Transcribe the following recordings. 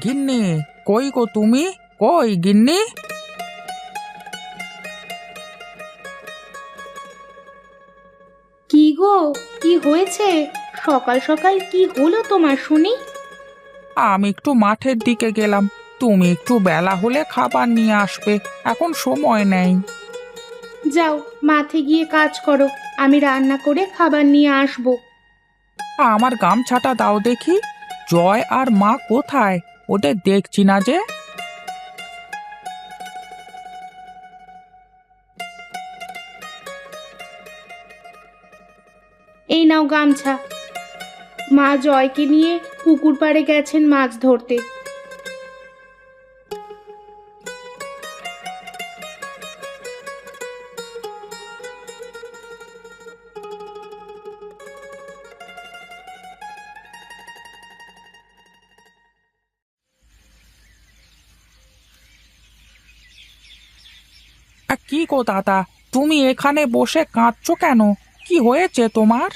গিন্নি, কই গো তুমি? কই গিন্নি? কি গো, কি হয়েছে? সকাল সকাল কি হলো তোমার শুনি? আমি একটু মাঠের দিকে গেলাম। তুমি একটু বেলা হলে খাবার নিয়ে আসবে, এখন সময় নেই। যাও, মাঠে গিয়ে কাজ করো। আমি রান্না করে খাবার নিয়ে আসবো। আমার গামছাটা দাও দেখি। জয় আর মা কোথায়? ওদের দেখছি না যে। এই নাও গামছা। মা জয়কে নিয়ে পুকুর পাড়ে গেছেন মাছ ধরতে। কি গো দাদা, তুমি এখানে বসে কাঁদছো কেন? কি হয়েছে তোমার?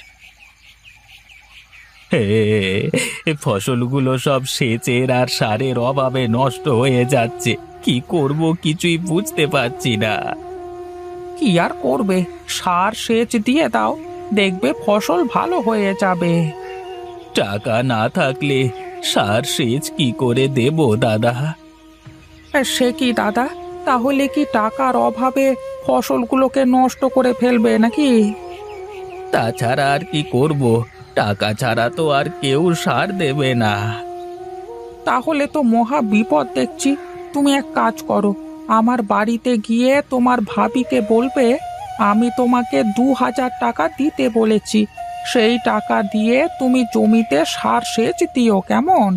হে, ফসলগুলো সব সেচের আর সারের অভাবে নষ্ট হয়ে যাচ্ছে। কি করব কিছুই বুঝতে পারছি না। কি আর করবে, সার সেচ দিয়ে দাও, দেখবে ফসল ভালো হয়ে যাবে। টাকা না থাকলে সার সেচ কি করে দেব দাদা? সে কি দাদা, তাহলে কি টাকার অভাবে ফসলগুলোকে নষ্ট করে ফেলবে নাকি? তাছাড়া আর কি করব? টাকা ছাড়া তো আর কেউ সার দেবে না। তাহলে তো মহা বিপদ দেখছি। তুমি এক কাজ করো, আমার বাড়িতে গিয়ে তোমার ভাবিকে বলবে আমি তোমাকে 2,000 টাকা দিতে বলেছি। সেই টাকা দিয়ে তুমি জমিতে সার সেচ দিও, কেমন?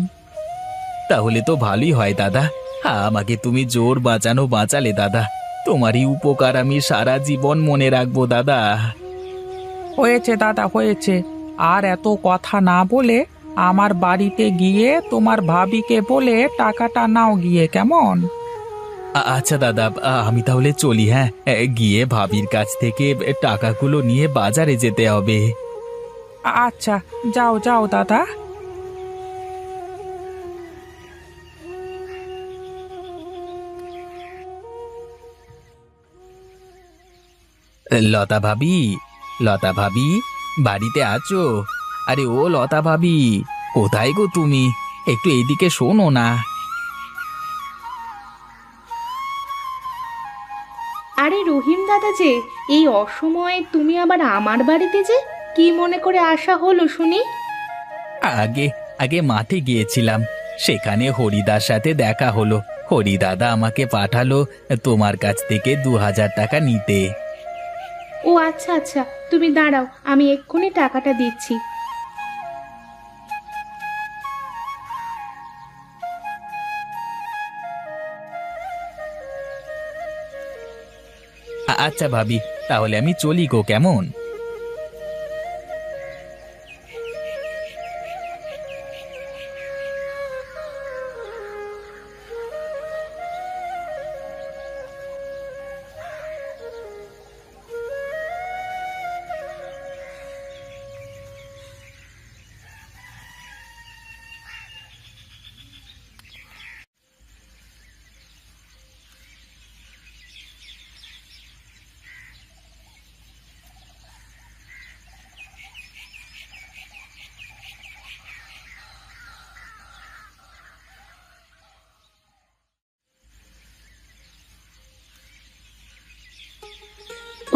তাহলে তো ভালোই হয় দাদা। আমাকে তুমি জোর বাঁচানো বাঁচালে দাদা। তোমারই উপকার আমি সারা জীবন মনে রাখবো দাদা। হয়েছে দাদা, হয়েছে। আর এত কথা না বলে আমার বাড়িতে গিয়ে তোমার ভাবিকে বলে টাকাটা নাও গিয়ে, কেমন? আচ্ছা দাদা, আমি তাহলে চলি। হ্যাঁ, গিয়ে ভাবির কাছ থেকে টাকাগুলো নিয়ে বাজারে যেতে হবে। আচ্ছা, যাও যাও দাদা। লতা ভাবি, লতা ভাবি, বাড়িতে আছো? আরে ও লতা ভাবি, কোথায় গো তুমি? একটু এইদিকে শোনো না। আরে রহিম দাদা যে, এই অসময়ে তুমি আবার আমার বাড়িতে যে? কি মনে করে আসা হলো শুনি? আগে আগে মাঠে গিয়েছিলাম, সেখানে হরিদার সাথে দেখা হলো। হরিদাদা আমাকে পাঠালো তোমার কাছ থেকে 2,000 টাকা নিতে। ও আচ্ছা আচ্ছা, তুমি দাঁড়াও, আমি এক্ষুনি টাকাটা দিচ্ছি। আচ্ছা ভাবি, তাহলে আমি চলি গো, কেমন?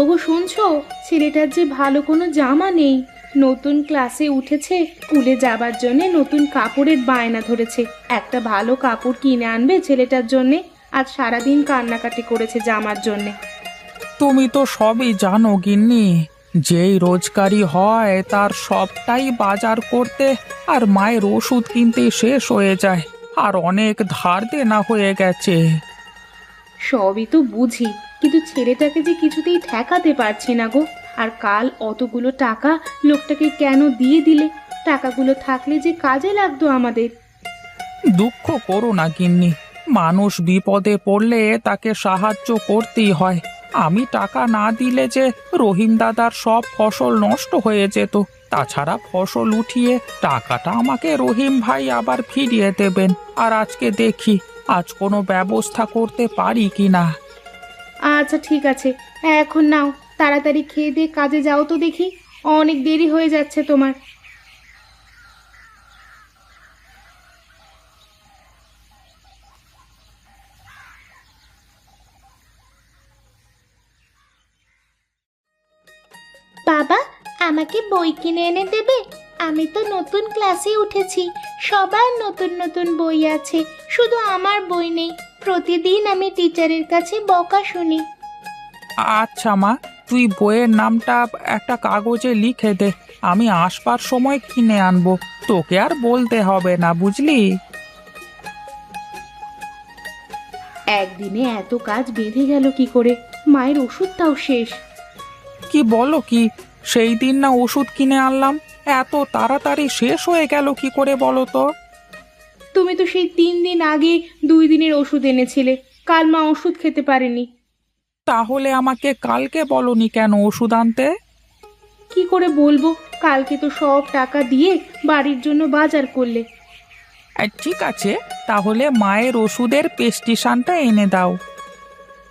ওগো শুনছো, ছেলেটার যে ভালো কোনো জামা নেই। নতুন ক্লাসে উঠেছে, স্কুলে যাবার জন্যে নতুন কাপড়ের বায়না ধরেছে। একটা ভালো কাপড় কিনে আনবে ছেলেটার জন্যে। আজ সারাদিন কান্নাকাটি করেছে জামার জন্যে। তুমি তো সবই জানো গিন্নি, যেই রোজগারি হয় তার সবটাই বাজার করতে আর মায়ের ওষুধ কিনতে শেষ হয়ে যায়। আর অনেক ধার দেনা হয়ে গেছে। সবই তো বুঝি, কিন্তু ছেলেটাকে যে কিছুতেই ঠেকাতে পারছি না গো। আর কাল অতগুলো টাকা লোকটাকে কেন দিয়ে দিলে? টাকাগুলো থাকলে যে কাজে লাগতো আমাদের। দুঃখ করো না গিন্নি, মানুষ বিপদে পড়লে তাকে সাহায্য করতেই হয়। আমি টাকা না দিলে যে রহিম দাদার সব ফসল নষ্ট হয়ে যেত। তাছাড়া ফসল উঠিয়ে টাকাটা আমাকে রহিম ভাই আবার ফিরিয়ে দেবেন। আর আজকে দেখি আজ কোনো ব্যবস্থা করতে পারি কিনা। আচ্ছা ঠিক আছে, এখন নাও, তাড়াতাড়ি খেয়ে দিয়ে কাজে যাও তো দেখি, অনেক দেরি হয়ে যাচ্ছে তোমার। বাবা, আমাকে বই কিনে এনে দেবে? আমি তো নতুন ক্লাসে উঠেছি, সবার নতুন নতুন বই আছে, শুধু আমার বই নেই। প্রতিদিন আমি টিচারের কাছে বকা শুনি। আচ্ছা মা, তুই বইয়ের নামটা একটা কাগজে লিখে দে, আমি আসবার সময় কিনে আনবো। তোকে আর বলতে হবে না, বুঝলি? একদিনে এত কাজ বেঁধে গেল কি করে? মায়ের ওষুধটাও শেষ। কি বলো কি? সেই দিন না ওষুধ কিনে আনলাম, এত তাড়াতাড়ি শেষ হয়ে গেল কি করে বলো তো? তুমি তো সেই 3 দিন আগে 2 দিনের ওষুধ এনেছিলে, কাল মা ওষুধ খেতে পারেনি। তাহলে আমাকে কালকে বলনি কেন ওষুধ আনতে? কি করে বলবো? কালকে তো সব টাকা দিয়ে বাড়ির জন্য বাজার করলে। ঠিক আছে, তাহলে মায়ের ওষুধের প্রেসক্রিপশনটা এনে দাও।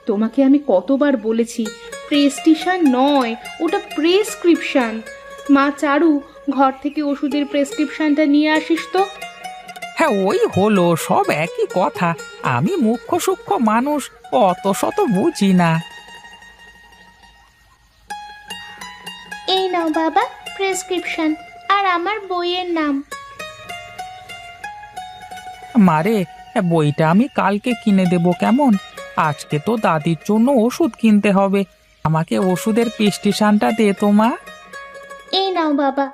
তোমাকে আমি কতবার বলেছি, প্রেসক্রিপশন নয়, ওটা প্রেসক্রিপশন। মা চারু, ঘর থেকে ওষুধের প্রেসক্রিপশনটা নিয়ে আসিস তো। হ্যাঁ, ওই হলো, সব একই কথা। আমি মুখ্য সূক্ষ্ম মানুষ, অত শত বুঝি না। এই নাও বাবা প্রেসক্রিপশন, আর আমার বইয়ের নাম। মারে, বইটা আমি কালকে কিনে দেব কেমন? আজকে তো দাদির জন্য ওষুধ কিনতে হবে। আমাকে ওষুধের প্রেসক্রিপশনটা দে তো মা। এই নাও বাবা।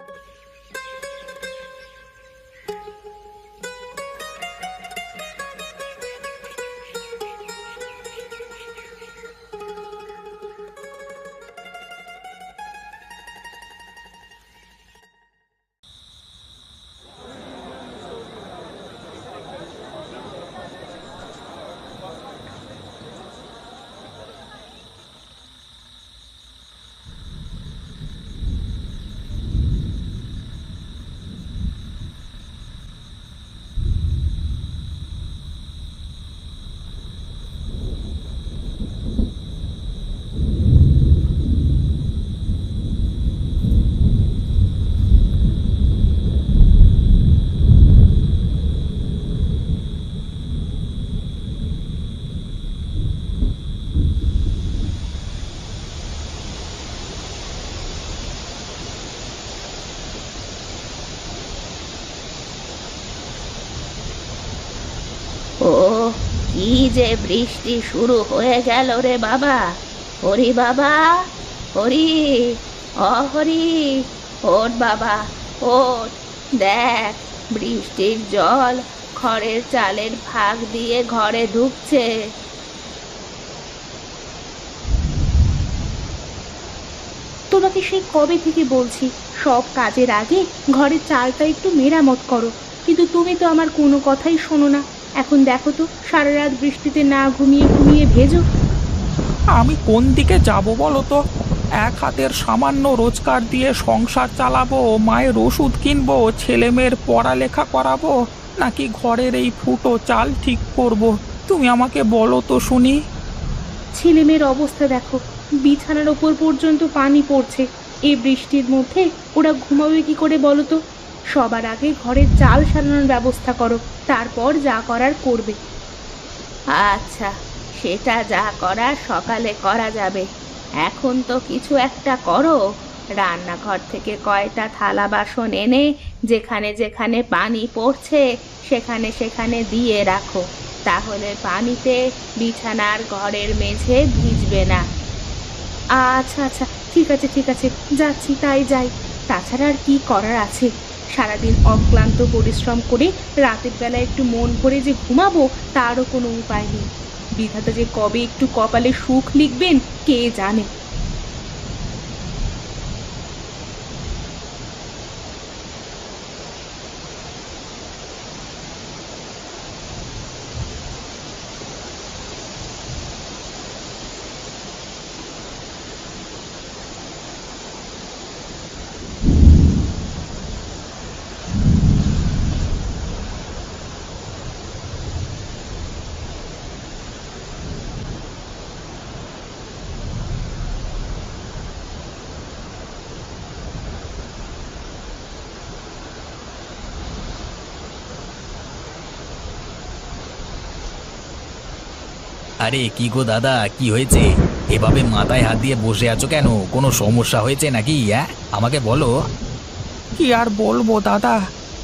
ও, কি যে বৃষ্টি শুরু হয়ে গেল রে বাবা! হরি বাবা, হরি, অহরি, ওঠ বাবা, ওঠ। দেখ, বৃষ্টির জল খড়ের চালের ফাঁক দিয়ে ঘরে ঢুকছে। তোমাকে সেই কবে থেকে বলছি, সব কাজের আগে ঘরের চালটা একটু মেরামত করো, কিন্তু তুমি তো আমার কোনো কথাই শোনো না। এখন দেখো তো, সারা রাত বৃষ্টিতে না ঘুমিয়ে ঘুমিয়ে ভেজো। আমি কোন দিকে যাব বলো তো? এক হাতের সামান্য রোজগার দিয়ে সংসার চালাবো, মায়ের ওষুধ কিনবো, ছেলে মেয়ের পড়ালেখা করাবো, নাকি ঘরের এই ফুটো চাল ঠিক করব? তুমি আমাকে বলো তো শুনি। ছেলে মেয়ের অবস্থা দেখো, বিছানার ওপর পর্যন্ত পানি পড়ছে। এই বৃষ্টির মধ্যে ওরা ঘুমাবে কি করে বলো তো? সবার আগে ঘরের চাল সারানোর ব্যবস্থা করো, তারপর যা করার করবে। আচ্ছা, সেটা যা করার সকালে করা যাবে। এখন তো কিছু একটা করো, রান্নাঘর থেকে কয়টা থালা বাসন এনে যেখানে যেখানে পানি পড়ছে সেখানে সেখানে দিয়ে রাখো, তাহলে পানিতে বিছানার ঘরের মেঝে ভিজবে না। আচ্ছা আচ্ছা, ঠিক আছে ঠিক আছে, যাচ্ছি, তাই যাই। তাছাড়া আর কি করার আছে? সারাদিন অক্লান্ত পরিশ্রম করে রাতের বেলা একটু মন ভরে যে ঘুমাবো, তারও কোনো উপায় নেই। বিধাতা যে কবে একটু কপালে সুখ লিখবেন কে জানে। আরে কি গো দাদা, কি হয়েছে? এভাবে মাথায় হাত দিয়ে বসে আছো কেন? কোনো সমস্যা হয়েছে নাকি? আমাকে বলো। কি আর বলবো দাদা,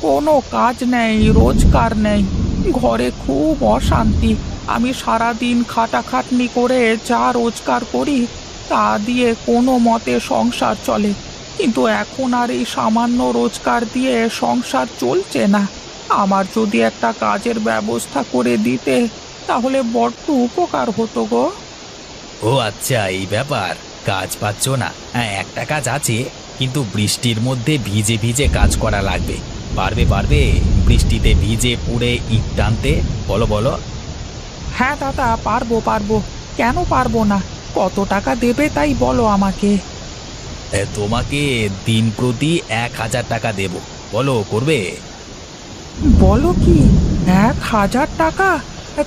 কোনো কাজ নেই, রোজগার নেই, ঘরে খুব অশান্তি। আমি সারাদিন খাটাখাটনি করে যা রোজগার করি তা দিয়ে কোনো মতে সংসার চলে, কিন্তু এখন আর এই সামান্য রোজগার দিয়ে সংসার চলছে না। আমার যদি একটা কাজের ব্যবস্থা করে দিতে তাহলে বড্ড উপকার হতো গো। ও আচ্ছা, এই ব্যাপার। কাজ পাচ্ছ না? হ্যাঁ, একটা কাজ আছে, কিন্তু বৃষ্টির মধ্যে ভিজে ভিজে কাজ করা লাগবে। পারবে পারবে বৃষ্টিতে ভিজে পুড়ে ইট টানতে? বলো বলো। হ্যাঁ দাদা, পারবো পারবো, কেন পারবো না? কত টাকা দেবে তাই বলো আমাকে। তোমাকে দিন প্রতি 1,000 টাকা দেব। বলো, করবে? বলো কি, 1,000 টাকা?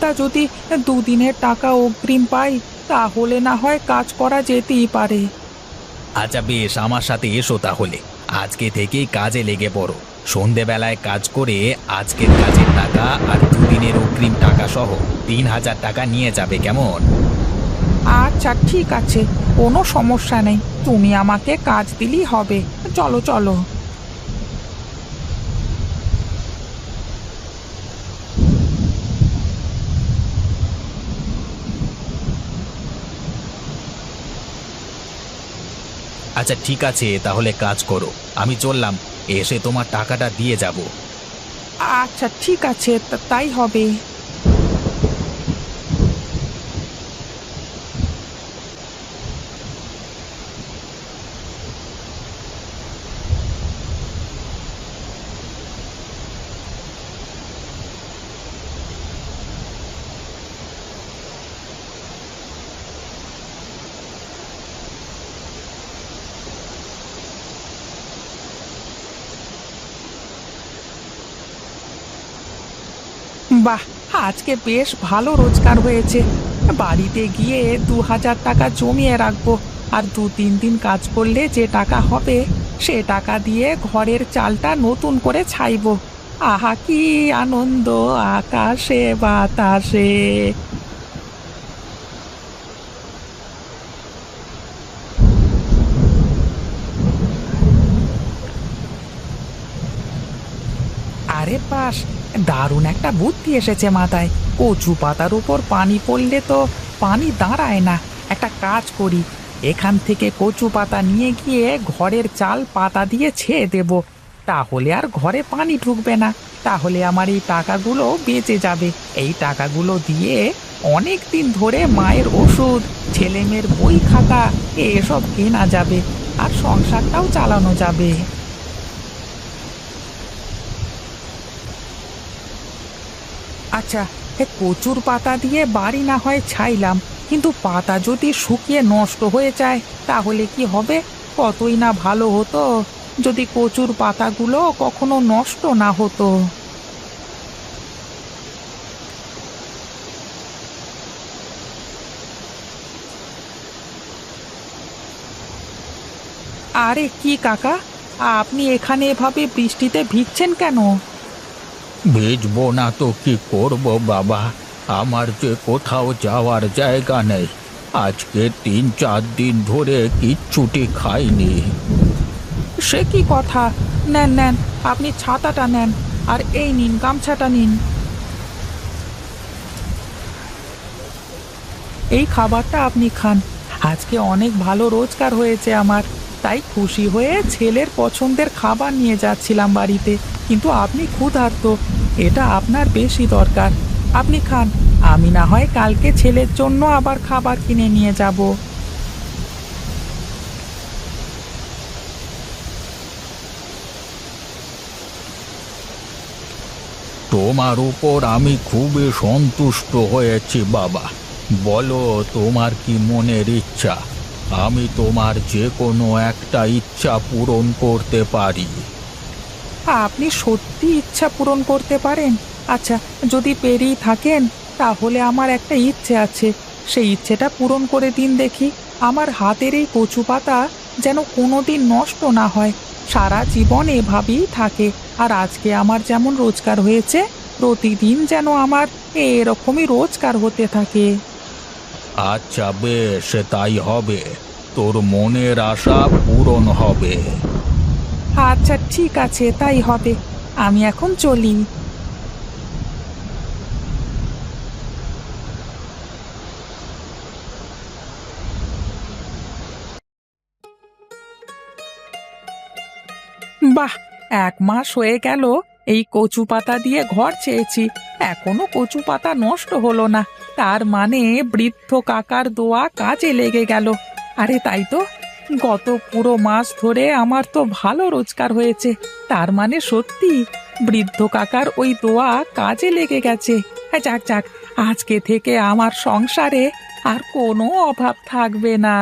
তা যদি দুদিনের টাকা অগ্রিম পাই তাহলে না হয় কাজ করা যেতেই পারে। আচ্ছা বেশ, আমার সাথে এসো তাহলে। আজকে থেকেই কাজে লেগে পড়ো। সন্ধেবেলায় কাজ করে আজকের কাজের টাকা আর দুদিনের অগ্রিম টাকা সহ 3,000 টাকা নিয়ে যাবে, কেমন? আচ্ছা ঠিক আছে, কোনো সমস্যা নেই, তুমি আমাকে কাজ দিলেই হবে। চলো চলো। আচ্ছা ঠিক আছে, তাহলে কাজ করো। আমি চললাম, এসে তোমার টাকাটা দিয়ে যাব। আচ্ছা ঠিক আছে, তাই হবে। বাহ, আজকে বেশ ভালো রোজগার হয়েছে। বাড়িতে গিয়ে 2,000 টাকা জমিয়ে রাখবো, আর 2-3 দিন কাজ করলে যে টাকা হবে সে টাকা দিয়ে ঘরের চালটা নতুন করে ছাইবো। আহা কি আনন্দ আকাশে বাতাসে। আরে বাস, দারুণ একটা বুদ্ধি এসেছে মাথায়। কচু পাতার উপর পানি পড়লে তো পানি দাঁড়ায় না। একটা কাজ করি, এখান থেকে কচু পাতা নিয়ে গিয়ে ঘরের চাল পাতা দিয়ে ছেয়ে দেব, তাহলে আর ঘরে পানি ঢুকবে না। তাহলে আমার এই টাকাগুলো বেঁচে যাবে। এই টাকাগুলো দিয়ে অনেক দিন ধরে মায়ের ওষুধ, ছেলেমেয়ের বই খাতা এসব কেনা যাবে, আর সংসারটাও চালানো যাবে। আচ্ছা, কচুর পাতা দিয়ে বাড়ি না হয় ছাইলাম, কিন্তু পাতা যদি শুকিয়ে নষ্ট হয়ে যায় তাহলে কি হবে? কতই না ভালো হতো যদি কচুর পাতাগুলো কখনো নষ্ট না হতো। আরে কি কাকা, আপনি এখানে এভাবে বৃষ্টিতে ভিজছেন কেন? ভিজবো না তো কি করব বাবা, আমার যে কোথাও যাওয়ার জায়গা নেই। আজকে 3-4 দিন ধরে কিচ্ছুটি খাইনি। সে কি কথা! নেন নেন, আপনি ছাতাটা নেন, আর এই নিন গামছাটা নিন। এই খাবারটা আপনি খান। আজকে অনেক ভালো রোজগার হয়েছে আমার, তাই খুশি হয়ে ছেলের পছন্দের খাবার নিয়ে যাচ্ছিলাম বাড়িতে, কিন্তু আপনি ক্ষুধার্ত, এটা আপনার বেশি দরকার। আপনি খান, আমি না হয় কালকে ছেলের জন্য আবার খাবার কিনে নিয়ে যাব। তোমার উপর আমি খুবই সন্তুষ্ট হয়েছি বাবা। বলো, তোমার কি মনের ইচ্ছা? আমি তোমার যে কোনো একটা ইচ্ছা পূরণ করতে পারি। আপনি সত্যি ইচ্ছা পূরণ করতে পারেন? আচ্ছা, যদি পেরেই থাকেন তাহলে আমার একটা ইচ্ছে আছে, সেই ইচ্ছেটা পূরণ করে দিন দেখি। আমার হাতের এই কচু পাতা যেন কোনোদিন নষ্ট না হয়, সারা জীবন এভাবেই থাকে। আর আজকে আমার যেমন রোজগার হয়েছে, প্রতিদিন যেন আমার এরকমই রোজগার হতে থাকে। আচ্ছা বেশ, তাই হবে। তোর মনের আশা পূরণ হবে। আচ্ছা ঠিক আছে, তাই হবে। আমি এখন চলি। বাহ, 1 মাস হয়ে গেল এই কচু পাতা দিয়ে ঘর চেয়েছি, এখনো কচু পাতা নষ্ট হলো না। তার মানে বৃদ্ধ কাকার দোয়া কাজে লেগে গেল। আরে তাই তো, গত পুরো মাস ধরে আমার তো ভালো রোজগার হয়েছে। তার মানে সত্যি বৃদ্ধ কাকার ওই দোয়া কাজে লেগে গেছে। হ্যাঁ, যাক যাক, আজকে থেকে আমার সংসারে আর কোনো অভাব থাকবে না।